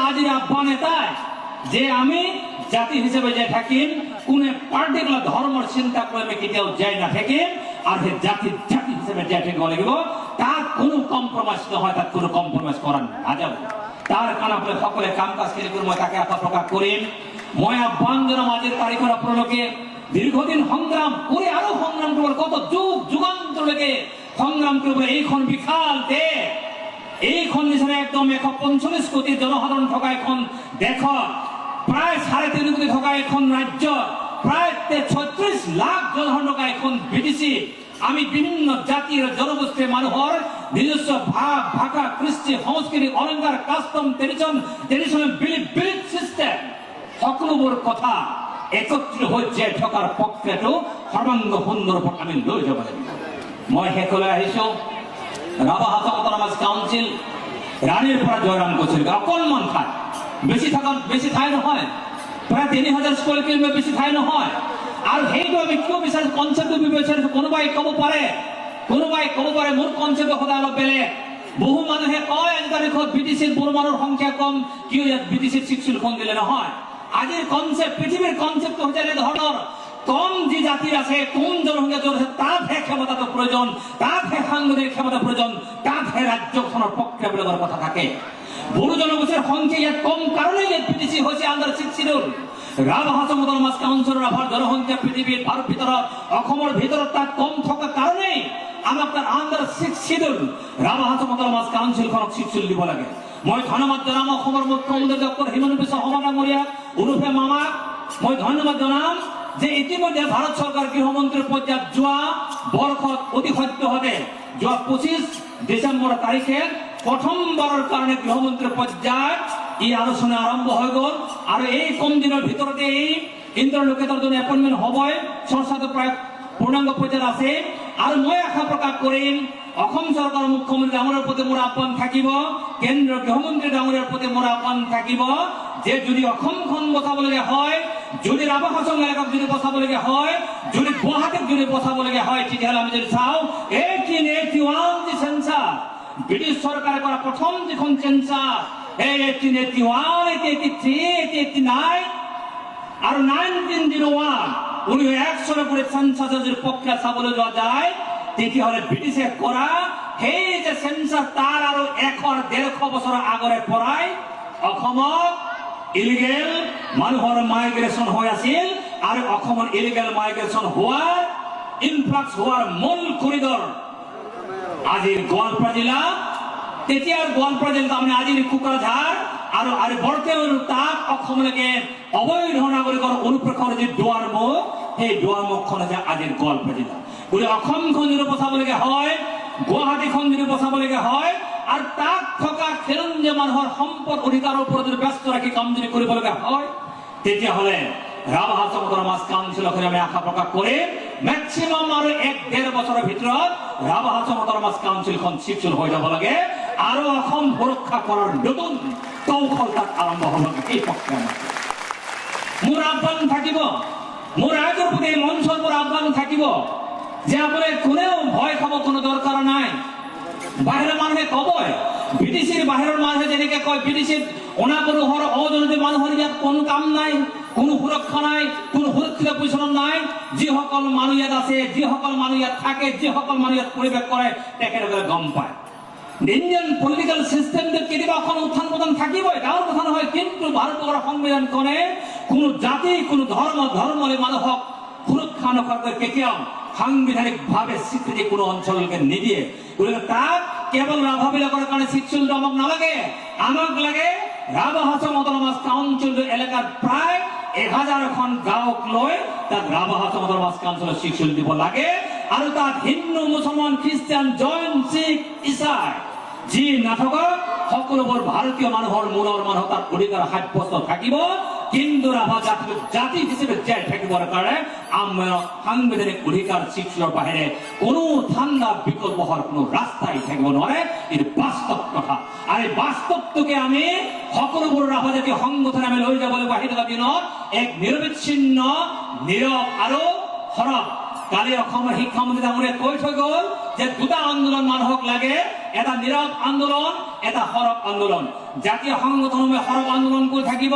আজিৰ আহ্বান এটাই যে আমি জাতি হিসেবে যে থাকিম কোন পার্টিকুলার ধর্মের চিন্তা করে আমি কেতিয়াও যাই না থাকিম আর সেই জাতি জাতি হিসেবে যাই থাকিব লাগিব তার কোনো কম্প্রমাইজ নহয় তার কোনো কম্প্রমাইজ করা নাযাব তার কারণ আপনি সকলে কাম কাজ খিনি করে মই তাকে আশা প্রকাশ করিম মই আহ্বান জনাম আজিৰ তাৰিখৰ আপোনালোকে দীর্ঘদিন সংগ্রাম করে আরো সংগ্রাম করবার কত যুগ যুগান্তরলৈকে সংগ্রাম করব এইখন বিশাল দেশ এইখন নিচিনা একদম 145 কোটি জনসাধারণ থকা এখন দেশ প্রায় 3.5 কোটি থকা এখন রাজ্য প্রায় 36 লাখ জনসাধারণ থকা এখন বিটিসি আমি বিভিন্ন জাতির জনগোষ্ঠীর মানুহৰ নিজস্ব ভাব ভাষা কৃষ্টি সংস্কৃতি অলংকাৰ কাষ্টম ট্ৰেডিশন বিলিফ সিস্টেম সকলোবোৰ কথা একত্ৰিত হৈ জীয়াই থকাৰ পক্ষেটো সৰ্বাংগ সুন্দৰ ওপৰত আমি লৈ যাব লাগিব মই শেষলৈ আহিছো ৰাভা অট'নমাছ কাউন্সিল ৰাণীৰ পৰা জয়ৰাম কৈছিল অকণমান ঠাই বেছি ঠাই নহয় প্ৰায় 3000 স্কুৱেৰ কিলোমিটাৰ বেছি ঠাই নহয় আৰু সেইটো আমি কিয় বিচাৰিছো কনচেপ্টটো বিচাৰিছো কোনোবাই ক'ব পাৰে মোৰ কনচেপ্ট সদায় অলপ বেলেগ বহু মানুহে কয় আজি তাৰিখত বিটিচিৰ বড়ো মানুহৰ সংখ্যা কম কিয় ইয়াত বিটিচিৰ চিক্সুলখন দিলে নহয় আজিৰ কনসেপ্ট পৃথিবীর কনসেপ্ট হচ্ছে এই ধরনের কম যে জাতির আছে কোন জনসংখ্যা জোর আছে তার ক্ষমতা তো প্রয়োজন তার সাংবিধানিক ক্ষমতা প্রয়োজন তার রাজ্যখনের পক্ষে বলার কথা থাকে বড়ো জনগোষ্ঠীর সংখ্যা ইয়াত কম কারণে ইয়াত বিটিসি হয়েছে আন্ডার 6 শিডিউল ৰাভা অট'নমাছ কাউন্সিলৰ ৰাভাৰ জনসংখ্যা পৃথিৱীৰ ভাৰত ভিতৰত অসমৰ ভিতৰত তাত কম থকা কাৰণেই আমাক তাৰ আন্ডাৰ 6 শিডিউল ৰাভা অট'নমাছ কাউন্সিলখনক শিডিউল দিব লাগে মই ধন্যবাদ জনাম অসমৰ মুখ্যমন্ত্ৰী ডক্টৰ হিমন্ত বিশ্ব শৰ্মা ডাঙৰীয়া উৰুফে মামাক মই ধন্যবাদ জনাম যে ইতিমধ্যে ভাৰত চৰকাৰ গৃহমন্ত্ৰীৰ পৰ্যায়ত যোৱা বৰ্ষত অতি সদ্যহতে যোৱা 25 ডিচেম্বৰ তাৰিখে প্ৰথমবাৰৰ কাৰণে গৃহমন্ত্ৰীৰ পৰ্যায়ত এই আলোচনা আৰম্ভ হৈ গ'ল আৰু এই কম দিনৰ ভিতৰতে এই ইণ্টাৰলোকেটৰ জনে এপইণ্টমেণ্ট হ'বই চৰ্চাটো প্ৰায় পূৰ্ণাংগ পৰ্যায়ত আছে আৰু মই আশা প্ৰকাশ কৰিম অসম চৰকাৰৰ মুখ্যমন্ত্ৰী ডাঙৰীয়াৰ প্ৰতি মোৰ আহ্বান থাকিব কেন্দ্ৰীয় গৃহমন্ত্ৰী ডাঙৰীয়াৰ প্ৰতি মোৰ আহ্বান থাকিব যে যদি অসমখন বচাবলগীয়া হয় যদি ৰাভা হাছং এলেকাক যদি বচাবলগীয়া হয় যদি গুৱাহাটীক যদি বচাবলগীয়া হয় তেতিয়াহ'লে আমি যদি চাওঁ 1881 যি সেন্সাস ব্ৰিটিছ চৰকাৰে কৰা প্ৰথম যিখন সেন্সাস এই 1881 1883 1889 আৰু 1901 1901 চনৰ পৰা সেন্সাসৰ পক্ষে চাবলৈ যোৱা যায় তেতিয়াহ'লে ব্ৰিটিছে কৰা সেই যে সেন্সাস তাৰ আৰু 100-150 বছৰ আগৰে পৰাই অসমত ইলিগেল মানুহৰ মাইগ্ৰেশ্যন হৈ আছিল আৰু অসমত ইলিগেল মাইগ্ৰেশ্যন হোৱাৰ ইনফ্লাক্স হোৱাৰ মূল কৰিডৰ আজিৰ গোৱালপাৰা জিলা তেতিয়াৰ গোৱালপাৰা জিলা তাৰমানে আজিৰ কোকৰাঝাৰ আৰু বৰ্তমান তাত অসমলৈকে অবৈধ নাগৰিকৰ অনুপ্ৰৱেশৰ যি দুৱাৰমুখ সেই দুৱাৰমুখখন হৈছে আজিৰ গোৱালপাৰা জিলা বুলি অসমখন যদি বচাবলগীয়া হয় গুৱাহাটীখন যদি বচাবলগীয়া হয় আৰু তাত থকা খিলঞ্জীয়া মানুহৰ সম্পদ অধিকাৰৰ ওপৰত যদি ব্যস্ত ৰাখি কাম যদি কৰিবলগীয়া হয় তেতিয়াহ'লে ৰাভা অট'নমাছ কাউন্সিলক আমি আশা প্ৰকাশ কৰিম মেক্সিমাম আৰু 1-1.5 বছৰৰ ভিতৰত ৰাভা অট'নমাছ কাউন্সিলখন শিথিল হৈ যাব লাগে আৰু অসম সুৰক্ষা কৰাৰ নতুন কৌশল তাত আৰম্ভ হ'ব লাগে এই পক্ষে মোৰ আহ্বান থাকিব মোৰ ৰাইজৰ প্ৰতি মঞ্চৰ পৰা আহ্বান থাকিব যে আপুনি কোনেও ভয় খাব কোনো দৰকাৰ নাই বাহিৰৰ মানুহে কবই বিটিচিৰ বাহিৰৰ মানুহে যেনেকে কয় বিটিচিত অনাগৰিকৰ অজনতি মানুহৰ ইয়াত কোনো কাম নাই কোনো সুৰক্ষা নাই কোনো সুৰক্ষিত পজিশ্যন নাই যিসকল মানুহ ইয়াত আছে যিসকল মানুহ ইয়াত থাকে যিসকল মানুহ ইয়াত পৰিৱেশ কৰে তেখেতসকলে গম পায় ইণ্ডিয়ান পলিটিকেল চিষ্টেমটোত কেতিয়াবা এখন উত্থান পতন থাকিবই ডাঙৰ কথা নহয় কিন্তু ভাৰতৰ সংবিধানখনে কোনো জাতি কোনো ধৰ্মৰে মানুহক সুৰক্ষা নকৰাকৈ কেতিয়াও সাংবিধানিকভাৱে স্বীকৃতি কোনো অঞ্চলকে নিদিয়ে গতিকে তাত কেৱল ৰাভাবিলাকৰ কাৰণে শিডিউলটো আমাক নালাগে আমাক লাগে ৰাভা অট'নমাছ কাউন্সিল এলেকাত প্ৰায় 1000খন গাঁৱক লৈ তাত ৰাভা অট'নমাছ কাউন্সিলৰ শিডিউল দিব লাগে আৰু তাত হিন্দু মুছলমান খ্ৰীষ্টিয়ান জৈন শিখ ইছাই যি নাথাকক সকলোবোৰ ভাৰতীয় মানুহৰ মূলৰ মানুহ তাত অধিকাৰ সাব্যস্ত থাকিব কিন্তু ৰাভা জাতি হিচাপে জীয়াই থাকিবৰ কাৰণে আমাৰ সাংবিধানিক অধিকাৰ শিডিউলৰ বাহিৰে কোনো ঠাণ্ডা বিকল্প হোৱাৰ কোনো ৰাস্তাই থাকিব নোৱাৰে এইটো বাস্তৱ কথা আৰু এই বাস্তৱটোকে আমি সকলোবোৰ ৰাভা জাতীয় সংগঠন আমি লৈ যাব লাগিব আহিথকা দিনত এক নিৰবিচ্ছিন্ন নীৰৱ আৰু সৰব কালি অসমৰ শিক্ষামন্ত্ৰী ডাঙৰীয়াই কৈ থৈ গ'ল যে দুটা আন্দোলন মানুহক লাগে এটা নীৰৱ আন্দোলন এটা সৰব আন্দোলন জাতীয় সংগঠনে সৰব আন্দোলন কৰি থাকিব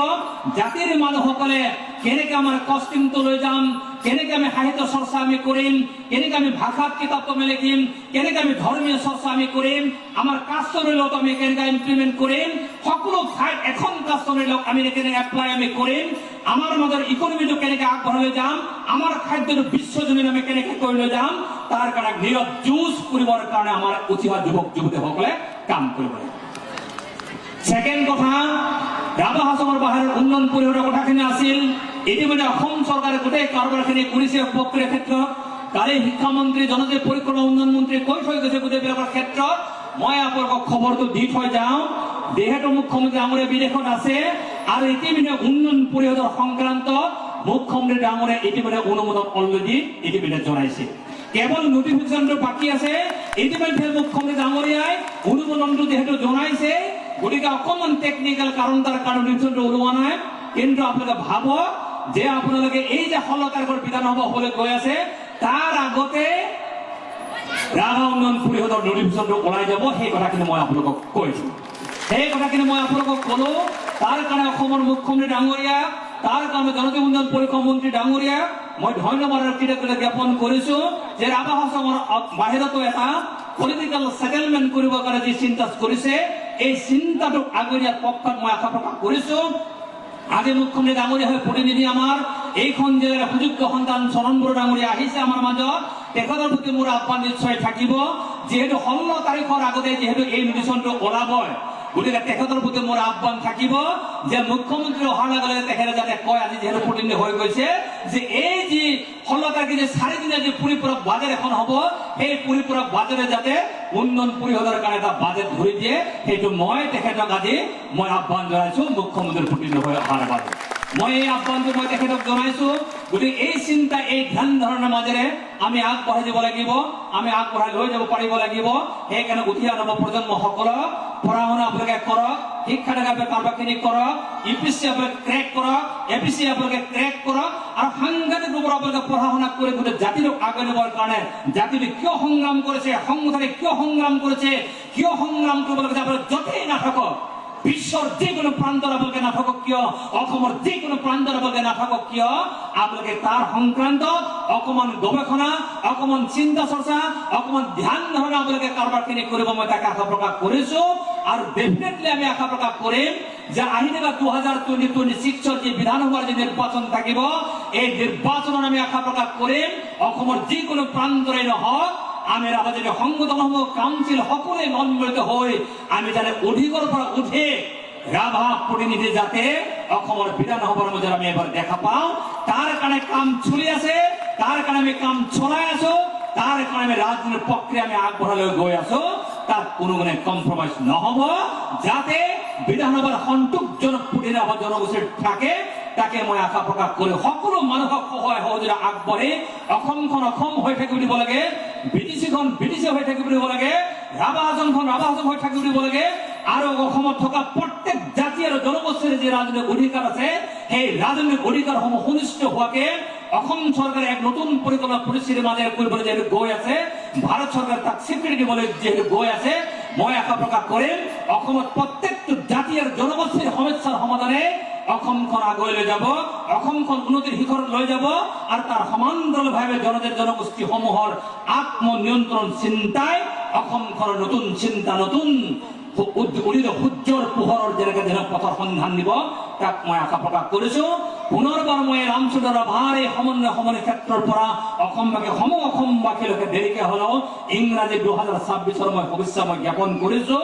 জাতিৰ মানুহসকলে কেনেকৈ আমাৰ কষ্টিংটো লৈ যাম কেনেকৈ আমি সাহিত্য চৰ্চা আমি কৰিম কেনেকৈ আমি ভাষাত কিতাপ আমি লিখিম কেনেকৈ আমি ধৰ্মীয় চৰ্চা আমি কৰিম আমাৰ কাষ্টৰ লগত আমি কেনেকৈ ইমপ্লিমেণ্ট কৰিম সকলো ঠাইত এখন কাষ্টৰ লগত আমি কেনেকৈ এপ্লাই আমি কৰিম আমাৰ মাজৰ ইকনমিটো কেনেকৈ আগবঢ়াই লৈ যাম আমাৰ খাদ্যটো বিশ্বজনীন আমি কেনেকৈ কৰি লৈ যাম তাৰ কাৰণে নীৰৱ যুঁজ কৰিবৰ কাৰণে আমাৰ উঠি অহা যুৱক যুৱতীসকলে কাম কৰিব লাগিব সেকেন্ড কথা ৰাভা হাছঙৰ বাহিৰৰ উন্নয়ন পৰিষদৰ কথাখিনি আছিল ইতিমধ্যে অসম চৰকাৰে গোটেই কাৰোবাৰখিনি কৰিছে প্ৰক্ৰিয়াৰ ক্ষেত্ৰত কালি শিক্ষামন্ত্ৰী জনজাতীয় পৰিক্ৰমা উন্নয়ন মন্ত্ৰী কৈ থৈ গৈছে গোটেইবিলাকৰ ক্ষেত্ৰত মই আপোনালোকক খবৰটো দি থৈ যাওঁ যিহেতু মুখ্যমন্ত্ৰী ডাঙৰীয়া বিদেশত আছে আৰু ইতিমধ্যে উন্নয়ন পৰিষদৰ সংক্ৰান্ত মুখ্যমন্ত্ৰী ডাঙৰীয়া ইতিমধ্যে অনুমোদন অলৰেডি ইতিমধ্যে জনাইছে কেৱল নোটিফিকেশ্যনটো বাকী আছে ইতিমধ্যে মুখ্যমন্ত্ৰী ডাঙৰীয়াই অনুমোদনটো যিহেতু জনাইছে গতিকে অকণমান টেকনিকেল কাৰণ তাৰ কাৰণে নোটিফিকেশ্যনটো ওলোৱা নাই কিন্তু আপোনালোকে ভাবক যে আপোনালোকে এই যে 16 তাৰিখৰ বিধানসভা হ'বলৈ গৈ আছে তাৰ আগতে ৰাভা উন্নয়ন পৰিষদৰ নোটিফিকেশ্যনটো ওলাই যাব সেই কথাখিনি মই আপোনালোকক কৈছোঁ সেই কথাখিনি মই আপোনালোকক ক'লো তাৰ কাৰণে অসমৰ মুখ্যমন্ত্ৰী ডাঙৰীয়া তাৰ কাৰণে জনজাতীয় উন্নয়ন পৰিক্ৰমা মন্ত্ৰী ডাঙৰীয়া মই ধন্যবাদ আৰু কৃতজ্ঞতা জ্ঞাপন কৰিছোঁ যে ৰাভা হাছঙৰ বাহিৰতো এটা পলিটিকেল সেটেলমেন্ট কৰিবৰ কাৰণে যি চিন্তা কৰিছে এই চিন্তাটো আগুৱাই নিয়াৰ পক্ষত মই আশা প্ৰকাশ কৰিছোঁ আজি মুখ্যমন্ত্ৰী ডাঙৰীয়া হৈ প্ৰতিনিধি আমাৰ এইখন জিলাৰ সুযোগ্য সন্তান চৰণ বড়ো ডাঙৰীয়া আহিছে আমাৰ মাজত তেখেতৰ প্ৰতি মোৰ আহ্বান নিশ্চয় থাকিব যিহেতু 16 তাৰিখৰ আগতে যিহেতু এই নোটিফিকেশ্যনটো ওলাবই গতিকে তেখেতৰ প্ৰতি মোৰ আহ্বান থাকিব যে মুখ্যমন্ত্ৰী অহাৰ লগে লগে তেখেতে যাতে কয় আজি যিহেতু প্ৰতিনিধি হৈ গৈছে যে এই যি 16 তাৰিখে যে 4 দিনীয়া যি পৰিপূৰক বাজেট এখন হ'ব সেই পৰিপূৰক বাজেটে যাতে উন্নয়ন পৰিষদৰ কাৰণে এটা বাজেট ধৰি দিয়ে সেইটো মই তেখেতক আজি মই আহ্বান জনাইছোঁ মুখ্যমন্ত্ৰীৰ প্ৰতিনিধি হৈ অহাৰ বাবে মই এই আহ্বানটো মই তেখেতক জনাইছোঁ গতিকে এই চিন্তা এই ধ্যান ধাৰণাৰ মাজেৰে আমি আগবঢ়াই যাব লাগিব আমি আগবঢ়াই লৈ যাব পাৰিব লাগিব সেইকাৰণে উঠি অহা নৱপ্ৰজন্মসকলক পঢ়া শুনা আপোনালোকে কৰক শিক্ষা দীক্ষা কাৰোবাৰখিনি কৰক ইউপিএছচি আপোনালোকে ক্ৰেক কৰক এপিএছচি আপোনালোকে ক্ৰেক কৰক আৰু সাংঘাতিক ৰূপত আপোনালোকে পঢ়া শুনা কৰি গোটেই জাতিটোক আগুৱাই নিবৰ কাৰণে জাতিটো কিয় সংগ্ৰাম কৰিছে সংগঠনে কিয় সংগ্ৰাম কৰিছে কিয় সংগ্ৰাম কৰিব লাগে আপোনালোকে য'তেই নাথাকক বিশ্বৰ যিকোনো প্ৰান্তৰ আপোনালোকে নাথাকক কিয় অসমৰ যিকোনো প্ৰান্তৰ আপোনালোকে নাথাকক কিয় আপোনালোকে তাৰ সংক্ৰান্তত অকণমান গৱেষণা অকণমান চিন্তা চৰ্চা অকণমান ধ্যান ধাৰণা আপোনালোকে কাৰোবাৰখিনি কৰিব মই তাকে আশা প্ৰকাশ কৰিছোঁ আৰু ডেফিনেটলি আমি আশা প্ৰকাশ কৰিম যে আহি থকা 2026 যি বিধানসভাৰ যি নিৰ্বাচন থাকিব এই নিৰ্বাচনত আমি আশা প্ৰকাশ কৰিম অসমৰ যিকোনো প্ৰান্তৰে নহওক আমি ৰাজনৈতিক সংগঠনসমূহ কাউন্সিল সকলোৱে সম্মিলিত হৈ আমি যাতে অধিকৰ পৰা উঠে ৰাভা প্ৰতিনিধি যাতে অসমৰ বিধানসভাৰ মাজত আমি এবাৰ দেখা পাওঁ তাৰ কাৰণে কাম চলি আছে তাৰ কাৰণে আমি কাম চলাই আছো তাৰ কাৰণে আমি ৰাজনৈতিক প্ৰক্ৰিয়া আমি আগবঢ়াই লৈ গৈ আছো তাত কোনো মানে কম্প্ৰমাইজ নহ'ব যাতে বিধানসভাৰ সন্তোষজনক প্ৰতিনিধি জনগোষ্ঠীৰ থাকে তাকে মই আশা প্ৰকাশ কৰি সকলো মানুহক সহায় সহযোগিতা আগবঢ়াই অসমখন অসম হৈ থাকিব দিব লাগে বিটিচিখন বিটিচি হৈ থাকিব দিব লাগে ৰাভা হাছংখন ৰাভা হাছং হৈ থাকিব দিব লাগে আৰু অসমত থকা প্ৰত্যেক জাতি আৰু জনগোষ্ঠীৰ যি ৰাজনৈতিক অধিকাৰ আছে সেই ৰাজনৈতিক অধিকাৰসমূহ সুনিশ্চিত হোৱাকে অসম চৰকাৰে এক নতুন পৰিকল্পনা পৰিস্থিতিৰ মাজেৰে কৰিবলৈ যিহেতু গৈ আছে ভাৰত চৰকাৰে তাক স্বীকৃতি দিবলৈ যিহেতু গৈ আছে মই আশা প্ৰকাশ কৰিম অসমত প্ৰত্যেকটো জাতি আৰু জনগোষ্ঠীৰ সমস্যাৰ সমাধানে অসমখন আগুৱাই লৈ যাব অসমখন উন্নতিৰ শিখৰত লৈ যাব আৰু তাৰ সমান্তৰালভাৱে জনজাতি জনগোষ্ঠীসমূহৰ আত্মনিয়ন্ত্ৰণ চিন্তাই অসমখনৰ নতুন চিন্তা নতুন সূৰ্যৰ পোহৰৰ যেনেকে যেনে পথৰ সন্ধান দিব তাক মই আশা প্ৰকাশ কৰিছোঁ পুনৰবাৰ মই ৰামচন্দ্ৰ ৰাভাৰ এই সমন্বয় ক্ষেত্ৰৰ পৰা অসমবাসীলৈকে দেৰিকে হ'লেও ইংৰাজী 2026 মই শুভেচ্ছা মই জ্ঞাপন কৰিছোঁ।